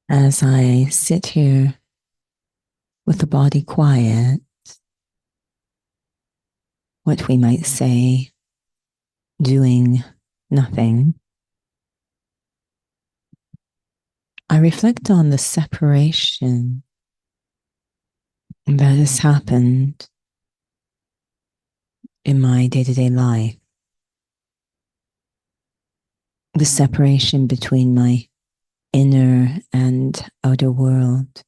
As I sit here with the body quiet, what we might say, doing nothing, I reflect on the separation that has happened in my day to day life, the separation between my inner and outer world,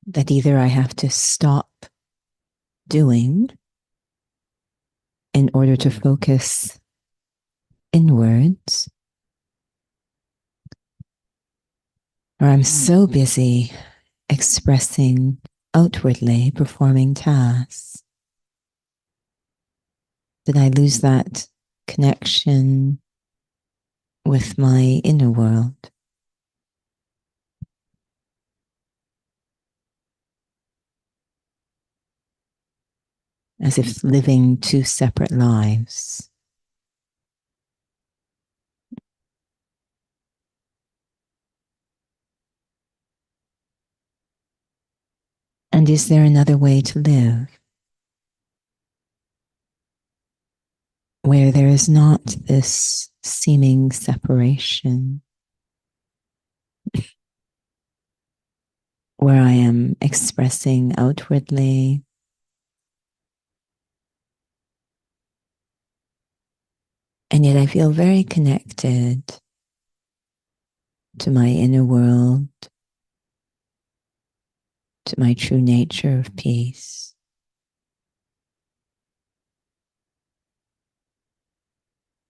that either I have to stop doing in order to focus inwards, or I'm so busy expressing outwardly, performing tasks, that I lose that connection with my inner world, as if living two separate lives. And is there another way to live where there is not this seeming separation, where I am expressing outwardly and yet I feel very connected to my inner world, to my true nature of peace?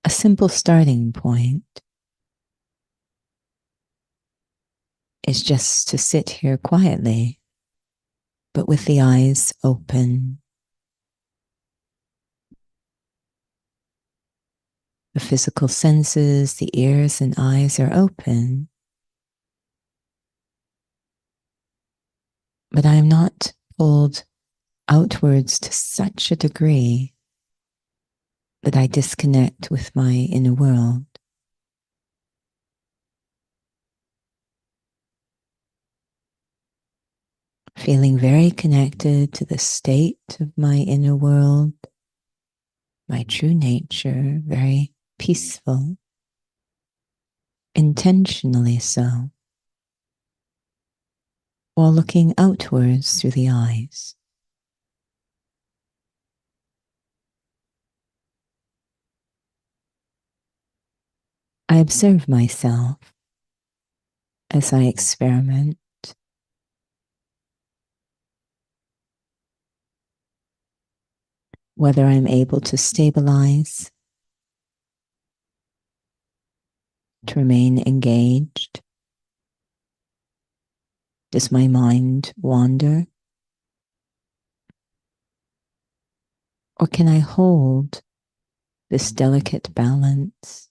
A simple starting point is just to sit here quietly, but with the eyes open. The physical senses, the ears and eyes are open, but I am not pulled outwards to such a degree that I disconnect with my inner world. Feeling very connected to the state of my inner world, my true nature, very peaceful, intentionally so, while looking outwards through the eyes. I observe myself as I experiment, whether I'm able to stabilize, to remain engaged. Does my mind wander? Or can I hold this delicate balance,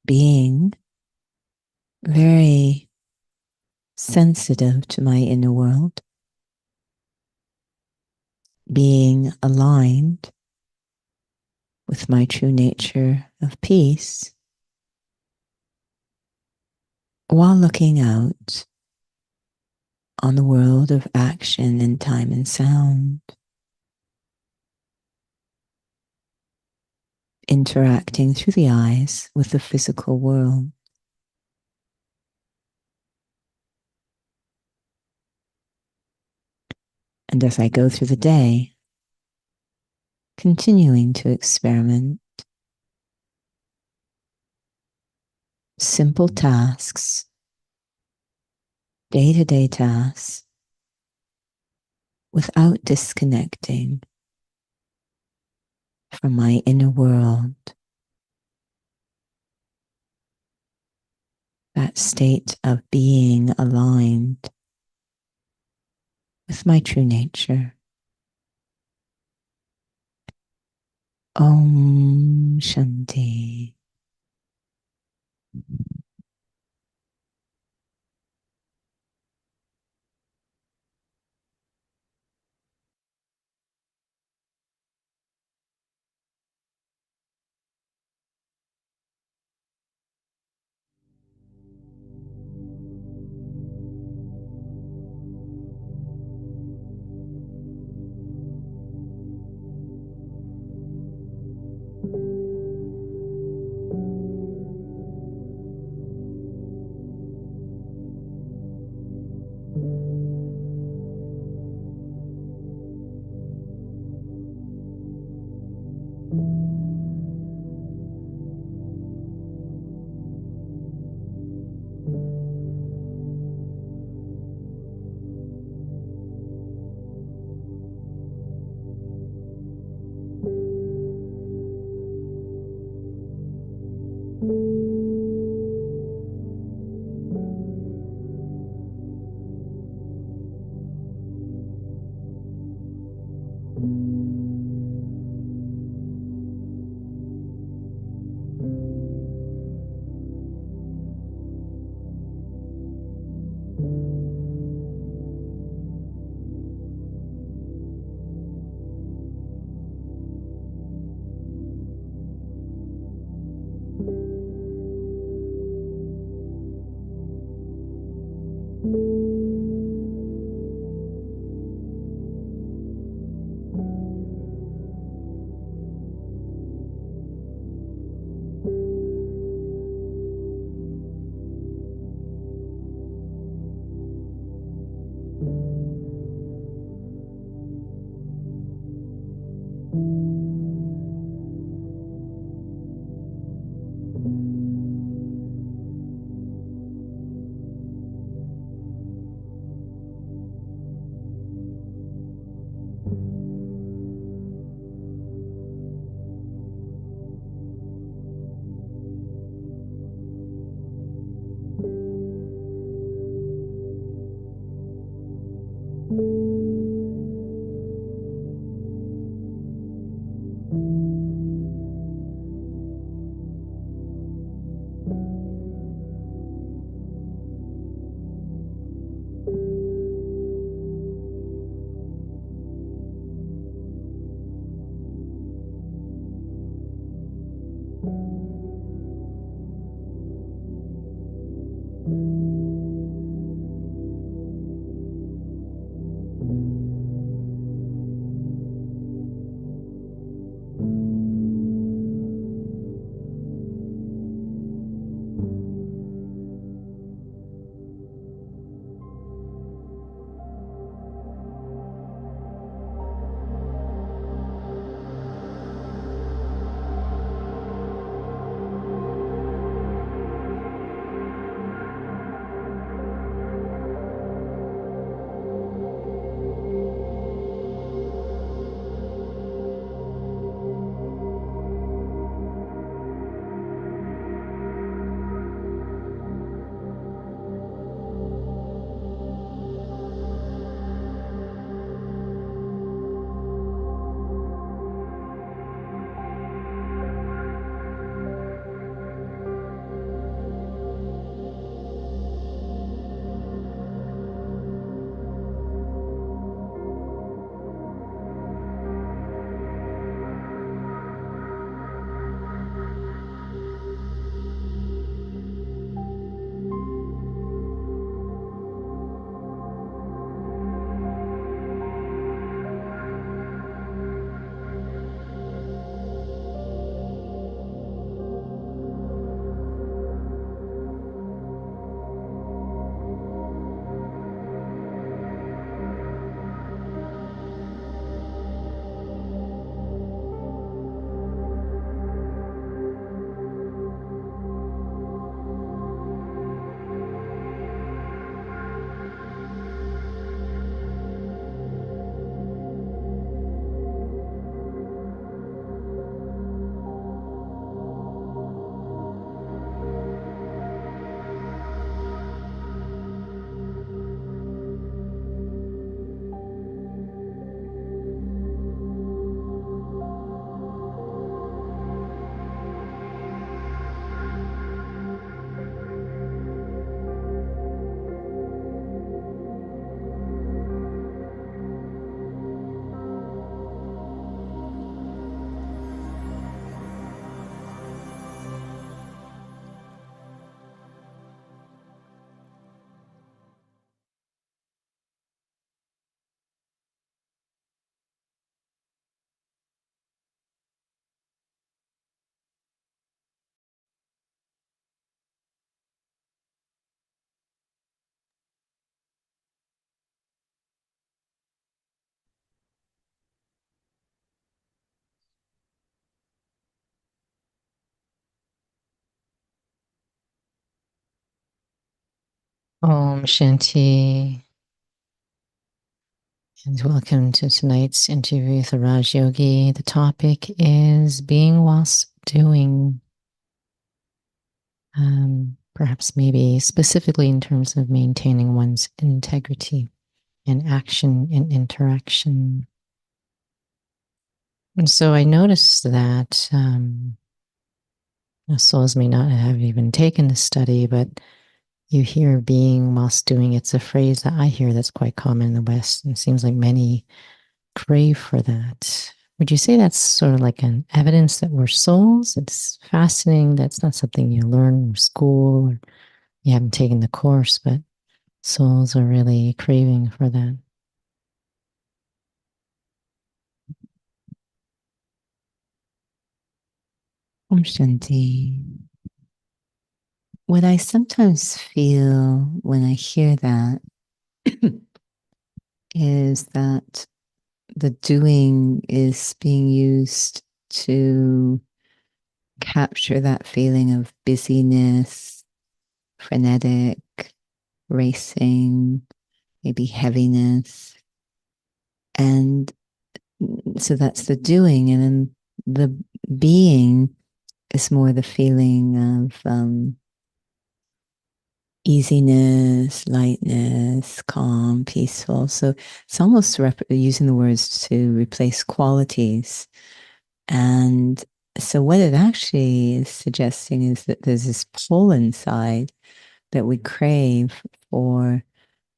being very sensitive to my inner world, being aligned with my true nature of peace, while looking out on the world of action and time and sound, interacting through the eyes with the physical world. And as I go through the day, continuing to experiment, simple tasks, day-to-day tasks, without disconnecting from my inner world, that state of being aligned with my true nature. Om Shanti. Om Shanti, and welcome to tonight's interview with Raj Yogi. The topic is being whilst doing. Perhaps maybe specifically in terms of maintaining one's integrity in action and interaction. And so I noticed that souls may not have even taken the study, but you hear being whilst doing it's a phrase that I hear that's quite common in the West, and it seems like many crave for that. Would you say that's sort of like an evidence that we're souls? It's fascinating. That's not something you learn in school or you haven't taken the course, but souls are really craving for that. Om Shanti. What I sometimes feel when I hear that is that the doing is being used to capture that feeling of busyness, frenetic, racing, maybe heaviness. And so that's the doing. And then the being is more the feeling of easiness, lightness, calm, peaceful. So it's almost using the words to replace qualities. And so what it actually is suggesting is that there's this pull inside that we crave for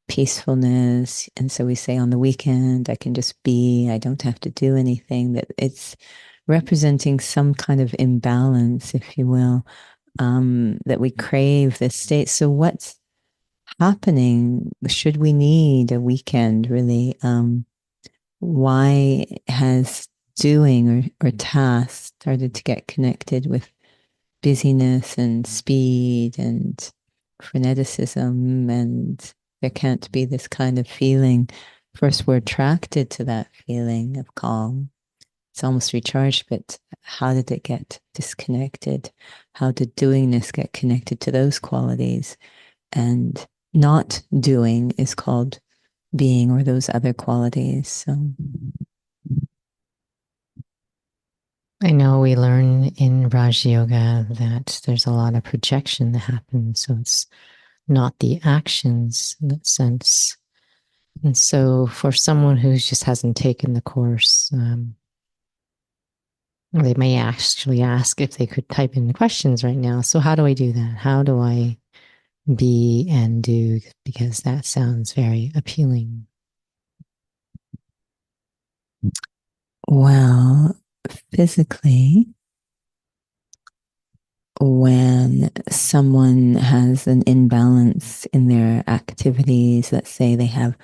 peacefulness. And so we say on the weekend, I can just be, I don't have to do anything, that it's representing some kind of imbalance, if you will, that we crave this state. So what's happening? Should we need a weekend really? Why has doing or task started to get connected with busyness and speed and freneticism, and there can't be this kind of feeling? First, we're attracted to that feeling of calm. It's almost recharged, but how did it get disconnected? How did doingness get connected to those qualities? And not doing is called being, or those other qualities. So I know we learn in Raj Yoga that there's a lot of projection that happens. So it's not the actions in that sense. And so for someone who just hasn't taken the course, they may actually ask if they could type in questions right now. So how do I do that? How do I be and do? Because that sounds very appealing. well, physically, when someone has an imbalance in their activities, let's say they have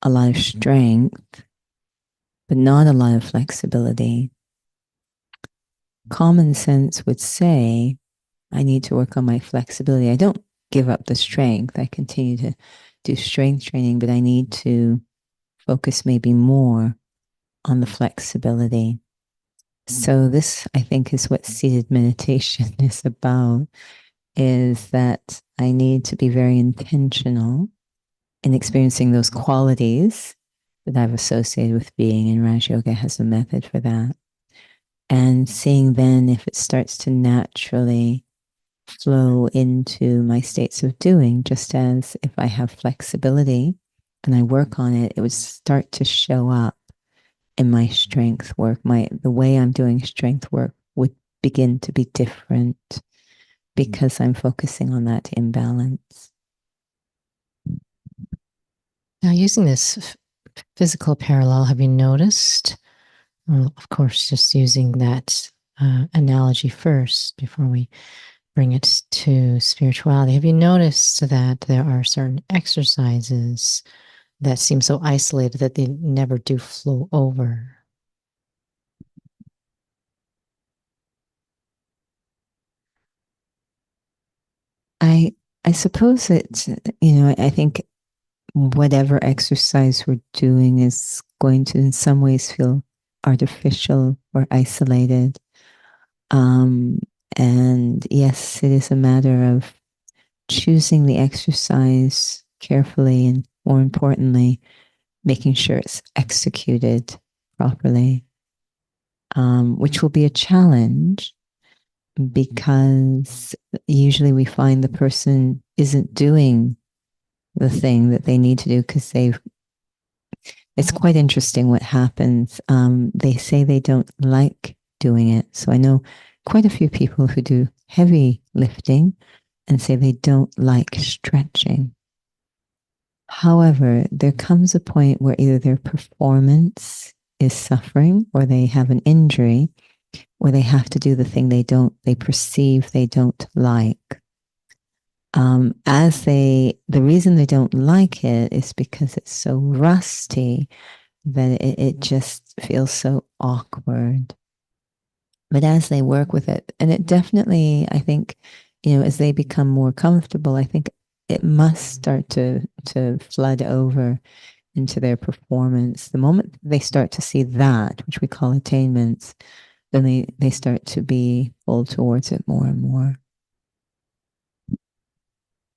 a lot of strength, but not a lot of flexibility, common sense would say, I need to work on my flexibility. I don't give up the strength. I continue to do strength training, but I need to focus maybe more on the flexibility. So this, I think, is what seated meditation is about, is that I need to be very intentional in experiencing those qualities that I've associated with being, and Raj Yoga has a method for that. And seeing then if it starts to naturally flow into my states of doing, just as if I have flexibility and I work on it, it would start to show up in my strength work. The way I'm doing strength work would begin to be different because I'm focusing on that imbalance. Now, using this physical parallel, have you noticed? Well, of course, just using that analogy first before we bring it to spirituality. Have you noticed that there are certain exercises that seem so isolated that they never do flow over? I I suppose it's, I think whatever exercise we're doing is going to in some ways feel artificial or isolated. Um, and yes, it is a matter of choosing the exercise carefully, and more importantly, making sure it's executed properly, which will be a challenge. because usually we find the person isn't doing the thing that they need to do because they've it's quite interesting what happens. They say they don't like doing it. So I know quite a few people who do heavy lifting and say they don't like stretching. However, there comes a point where either their performance is suffering or they have an injury where they have to do the thing they perceive they don't like. The reason they don't like it is because it's so rusty that it just feels so awkward. But as they work with it, and it definitely, I think, as they become more comfortable, I think it must start to flood over into their performance. The moment they start to see that, which we call attainments, then they start to be pulled towards it more and more.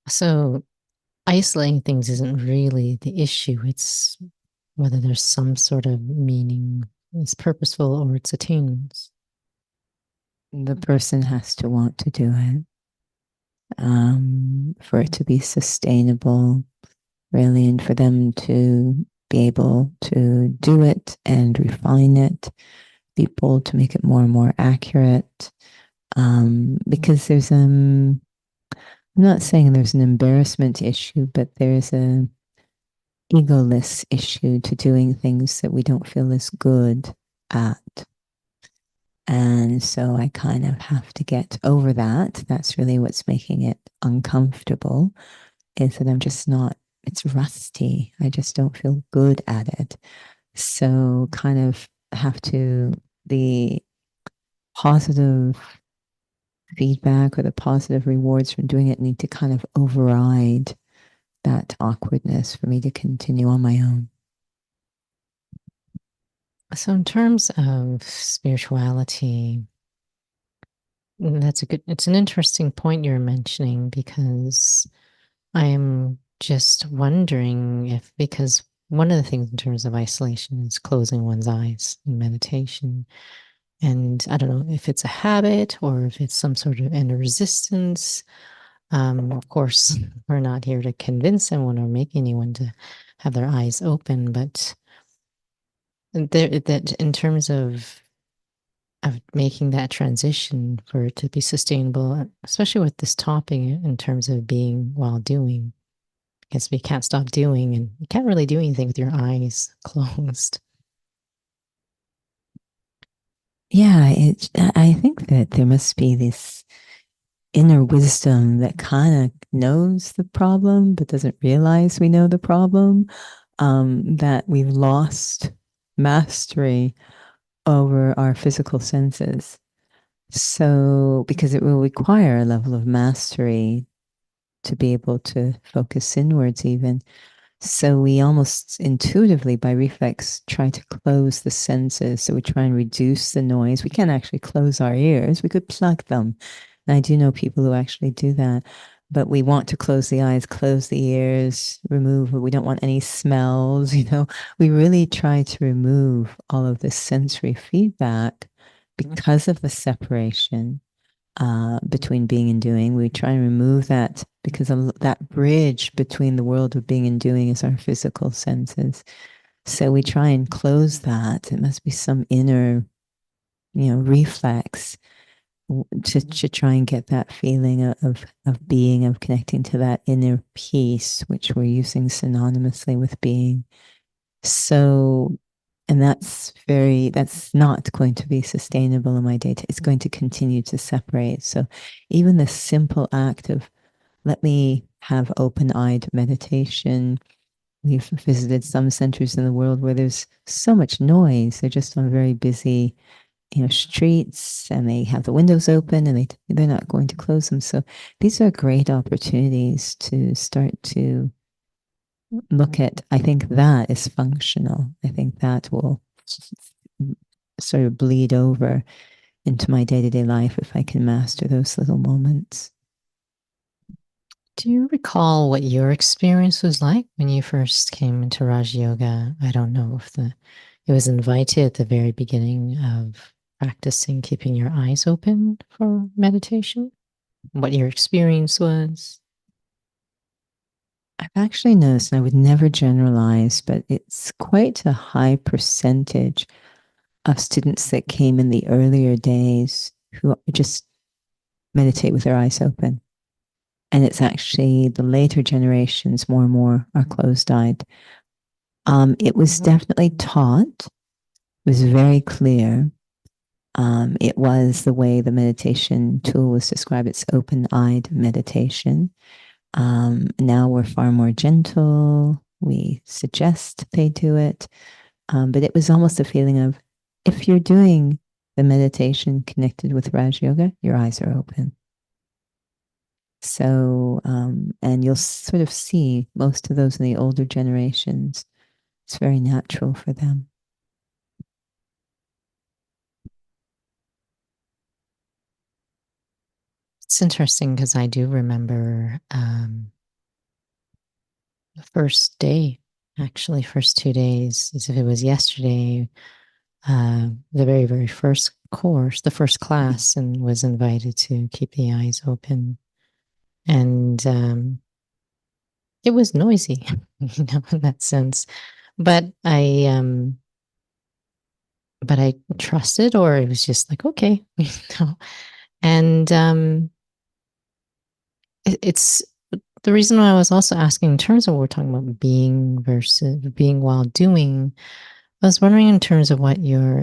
So isolating things isn't really the issue. It's whether there's some sort of meaning, it's purposeful or it's attainments. The person has to want to do it for it to be sustainable, really, and for them to be able to do it and refine it, be bold to make it more and more accurate. Because I'm not saying there's an embarrassment issue, but there's a egoless issue to doing things that we don't feel as good at. And so I kind of have to get over that. That's really what's making it uncomfortable, is that I'm just not, it's rusty. I just don't feel good at it. So kind of have to, the positive feedback or the positive rewards from doing it need to kind of override that awkwardness for me to continue on my own. So, in terms of spirituality, it's an interesting point you're mentioning because I'm just wondering if, because one of the things in terms of isolation is closing one's eyes in meditation. And I don't know if it's a habit or if it's some sort of inner resistance. Of course, we're not here to convince anyone or make anyone to have their eyes open, but that in terms of making that transition for it to be sustainable, especially with this topic in terms of being while doing, because we can't stop doing and you can't really do anything with your eyes closed. Yeah, I think that there must be this inner wisdom that kind of knows the problem but doesn't realize we know the problem, that we've lost mastery over our physical senses. So, because it will require a level of mastery to be able to focus inwards, even. So we almost intuitively, by reflex, try to close the senses. So we try and reduce the noise. We can't actually close our ears. We could plug them. And I do know people who actually do that. But we want to close the eyes, close the ears, remove, we don't want any smells, We really try to remove all of this sensory feedback because of the separation between being and doing. We try and remove that because that bridge between the world of being and doing is our physical senses. So we try and close that. It must be some inner, reflex to try and get that feeling of being, of connecting to that inner peace, which we're using synonymously with being. So, and that's not going to be sustainable in my data. It's going to continue to separate. So even the simple act of let me have open-eyed meditation. We've visited some centers in the world where there's so much noise. They're just on very busy, streets, and they have the windows open, and they're not going to close them. So these are great opportunities to start to look at. I think that is functional. I think that will sort of bleed over into my day-to-day life if I can master those little moments. Do you recall what your experience was like when you first came into Raj Yoga? I don't know if it was invited at the very beginning of practicing keeping your eyes open for meditation? What your experience was? I've actually noticed, and I would never generalize, but it's quite a high percentage of students that came in the earlier days who just meditate with their eyes open. And it's actually the later generations, more and more, are closed eyed. It was definitely taught, it was very clear. It was the way the meditation tool was described. It's open eyed meditation. Now we're far more gentle. We suggest they do it. But it was almost a feeling of if you're doing the meditation connected with Raj Yoga, your eyes are open. So, and you'll sort of see most of those in the older generations. It's very natural for them. It's interesting because I do remember the first day, actually, first 2 days, as if it was yesterday, the very, very first course, the first class, and was invited to keep the eyes open. And it was noisy, in that sense. But I trusted, or it was just like, okay, know. And it's the reason why I was also asking in terms of what we're talking about being versus being while doing. I was wondering in terms of what your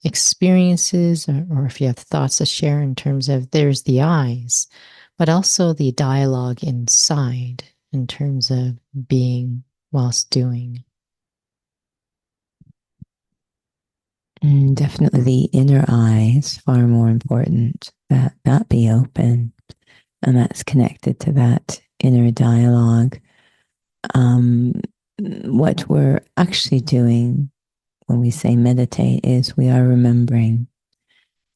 experiences, or if you have thoughts to share in terms of there's the eyes, but also the dialogue inside in terms of being whilst doing. Definitely the inner eye is far more important, that that be open. And that's connected to that inner dialogue. Um, what we're actually doing when we say meditate is we are remembering.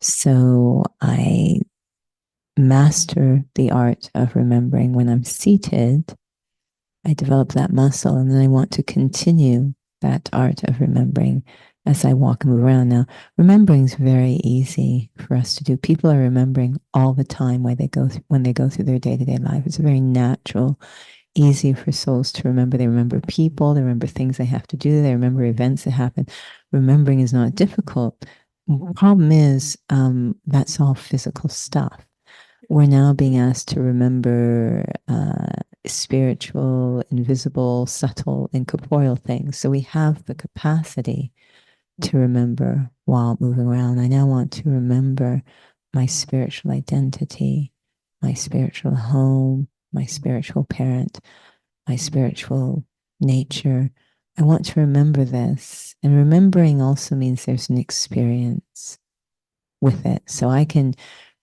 So I master the art of remembering when I'm seated. I develop that muscle, and then I want to continue that art of remembering as I walk and move around. Now, remembering is very easy for us to do. People are remembering all the time when they go through their day-to-day life. It's very natural, easy for souls to remember. They remember people, they remember things they have to do, they remember events that happen. Remembering is not difficult. The problem is that's all physical stuff. We're now being asked to remember spiritual, invisible, subtle, incorporeal things. So we have the capacity to remember while moving around. I now want to remember my spiritual identity, my spiritual home, my spiritual parent, my spiritual nature. I want to remember this. And remembering also means there's an experience with it. So I can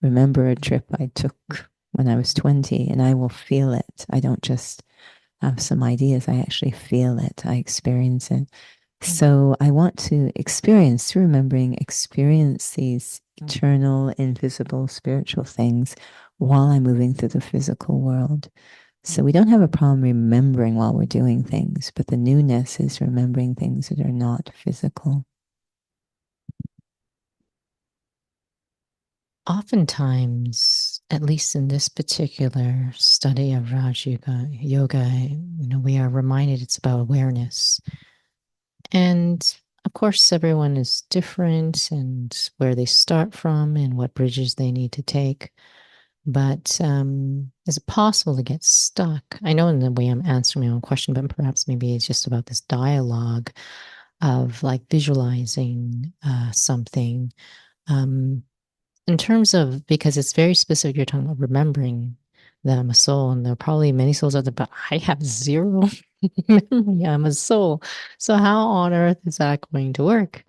remember a trip I took when I was 20 and I will feel it. I don't just have some ideas, I actually feel it, I experience it. So I want to experience, through remembering, experience these eternal, invisible, spiritual things while I'm moving through the physical world. So we don't have a problem remembering while we're doing things, but the newness is remembering things that are not physical. Oftentimes, at least in this particular study of Raj Yoga, we are reminded it's about awareness. And of course, everyone is different and where they start from and what bridges they need to take. But is it possible to get stuck? I know in the way I'm answering my own question, but perhaps maybe it's just about this dialogue of like visualizing something. Um, in terms of, because it's very specific, you're talking about remembering that I'm a soul, and there are probably many souls out there, but I have zero memory. I'm a soul. So how on earth is that going to work?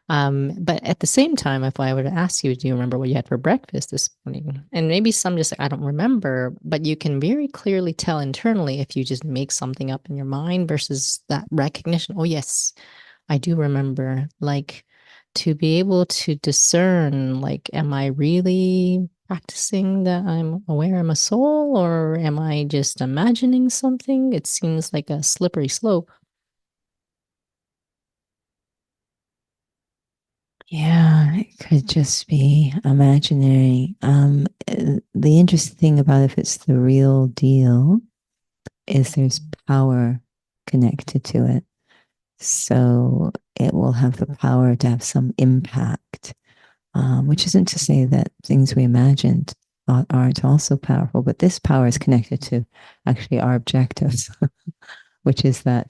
But at the same time, if I were to ask you, do you remember what you had for breakfast this morning? And maybe some just, I don't remember, but you can very clearly tell internally if you just make something up in your mind versus that recognition. Oh, yes, I do remember. Like, to be able to discern, like, am I really practicing that I'm aware I'm a soul, or am I just imagining something? It seems like a slippery slope. Yeah, it could just be imaginary. The interesting thing about if it's the real deal is there's power connected to it. So it will have the power to have some impact, which isn't to say that things we imagined aren't also powerful, but this power is connected to actually our objectives, which is that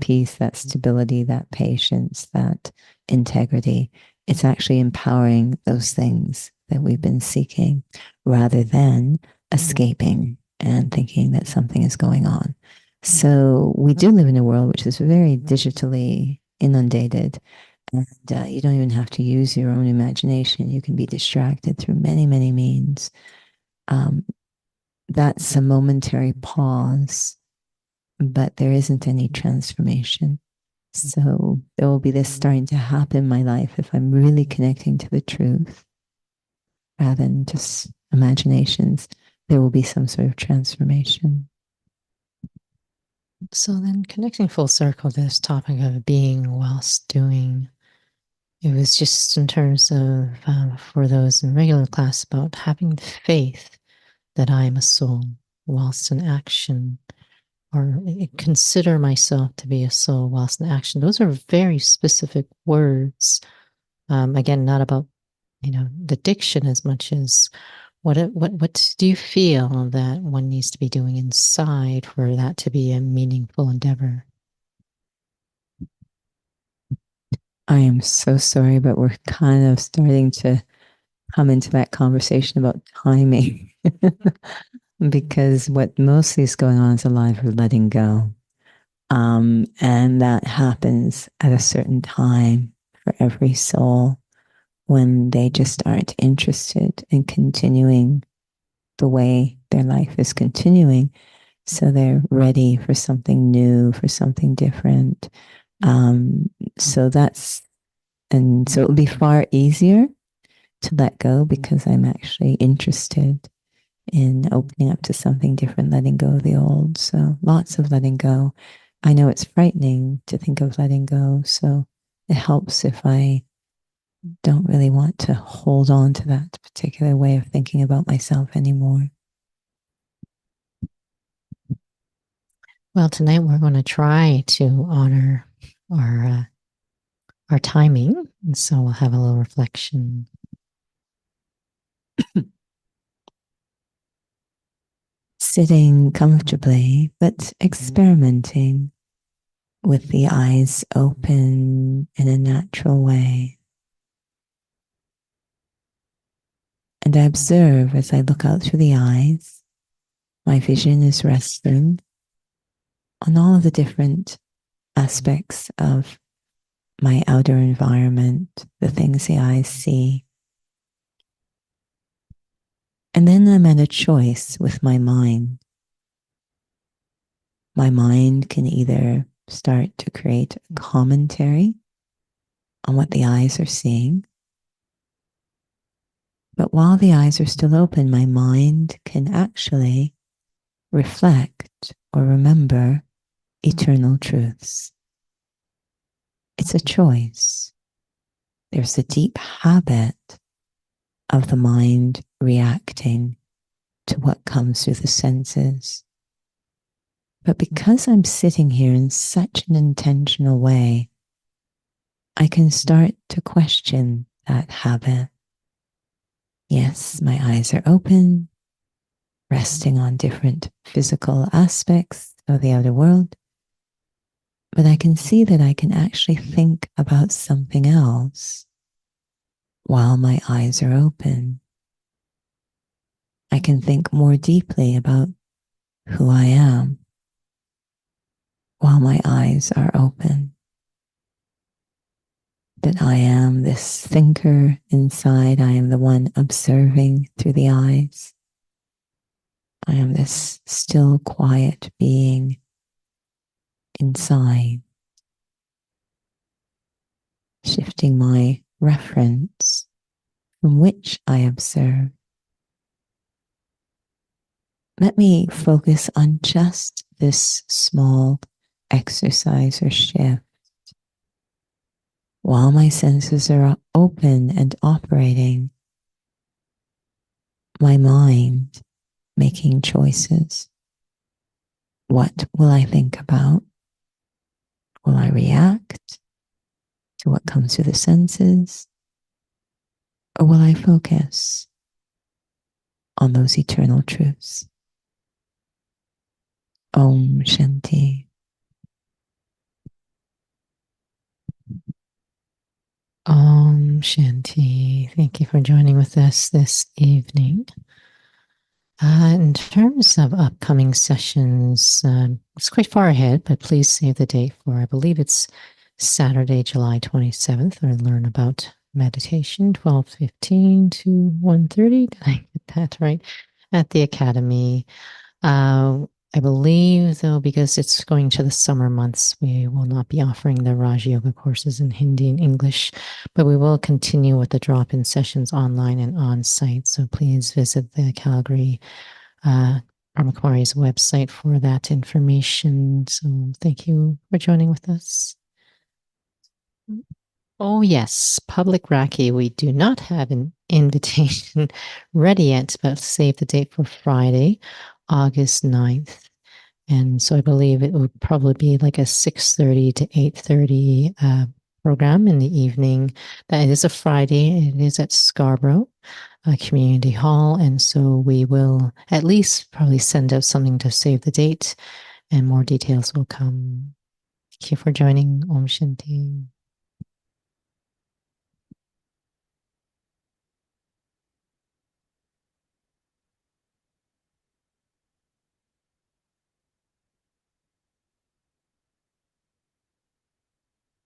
peace, that stability, that patience, that integrity. It's actually empowering those things that we've been seeking rather than escaping and thinking that something is going on. So we do live in a world which is very digitally inundated, and you don't even have to use your own imagination. You can be distracted through many, many means. Um, that's a momentary pause, but there isn't any transformation. So there will be this starting to happen in my life if I'm really connecting to the truth rather than just imaginations. There will be some sort of transformation. So then, connecting full circle to this topic of being whilst doing, it was just in terms of for those in regular class about having faith that I am a soul whilst in action, or consider myself to be a soul whilst in action. Those are very specific words. Again, not about the diction as much as what do you feel that one needs to be doing inside for that to be a meaningful endeavor? I am so sorry, but we're kind of starting to come into that conversation about timing because what mostly is going on is a lot of letting go. And that happens at a certain time for every soul when they just aren't interested in continuing the way their life is continuing. So they're ready for something new, for something different. Um, so that's, and so it will be far easier to let go because I'm actually interested in opening up to something different, letting go of the old. So lots of letting go. I know it's frightening to think of letting go. So it helps if I don't really want to hold on to that particular way of thinking about myself anymore. Well, tonight we're going to try to honor our uh, our timing, and so we'll have a little reflection. Sitting comfortably, but experimenting with the eyes open in a natural way. And I observe as I look out through the eyes, my vision is resting on all of the different aspects of my outer environment, the things the eyes see. And then I'm at a choice with my mind. My mind can either start to create a commentary on what the eyes are seeing. But while the eyes are still open, my mind can actually reflect or remember eternal truths. It's a choice. There's a deep habit of the mind reacting to what comes through the senses. But because I'm sitting here in such an intentional way, I can start to question that habit. Yes, my eyes are open, resting on different physical aspects of the outer world, but I can see that I can actually think about something else while my eyes are open. I can think more deeply about who I am while my eyes are open. That I am this thinker inside. I am the one observing through the eyes. I am this still, quiet being inside, shifting my reference from which I observe. Let me focus on just this small exercise or shift. while my senses are open and operating, my mind making choices. What will I think about? Will I react to what comes through the senses? Or will I focus on those eternal truths? Om Shanti. Om Shanti. Thank you for joining with us this evening. In terms of upcoming sessions, it's quite far ahead, but please save the date for, I believe it's Saturday, July 27th, or learn about meditation, 12:15 to 1:30. Did I get that right? At the Academy. I believe, though, because it's going to the summer months, we will not be offering the Raj Yoga courses in Hindi and English, but we will continue with the drop-in sessions online and on-site. So please visit the Calgary Brahma Kumari's website for that information. So thank you for joining with us. Oh, yes, public Raki. We do not have an invitation ready yet, but save the date for Friday, August 9th. And so I believe it would probably be like a 6:30 to 8:30 program in the evening. That is a Friday. It is at Scarborough Community Hall. And so we will at least probably send out something to save the date, and more details will come. Thank you for joining. Om Shanti.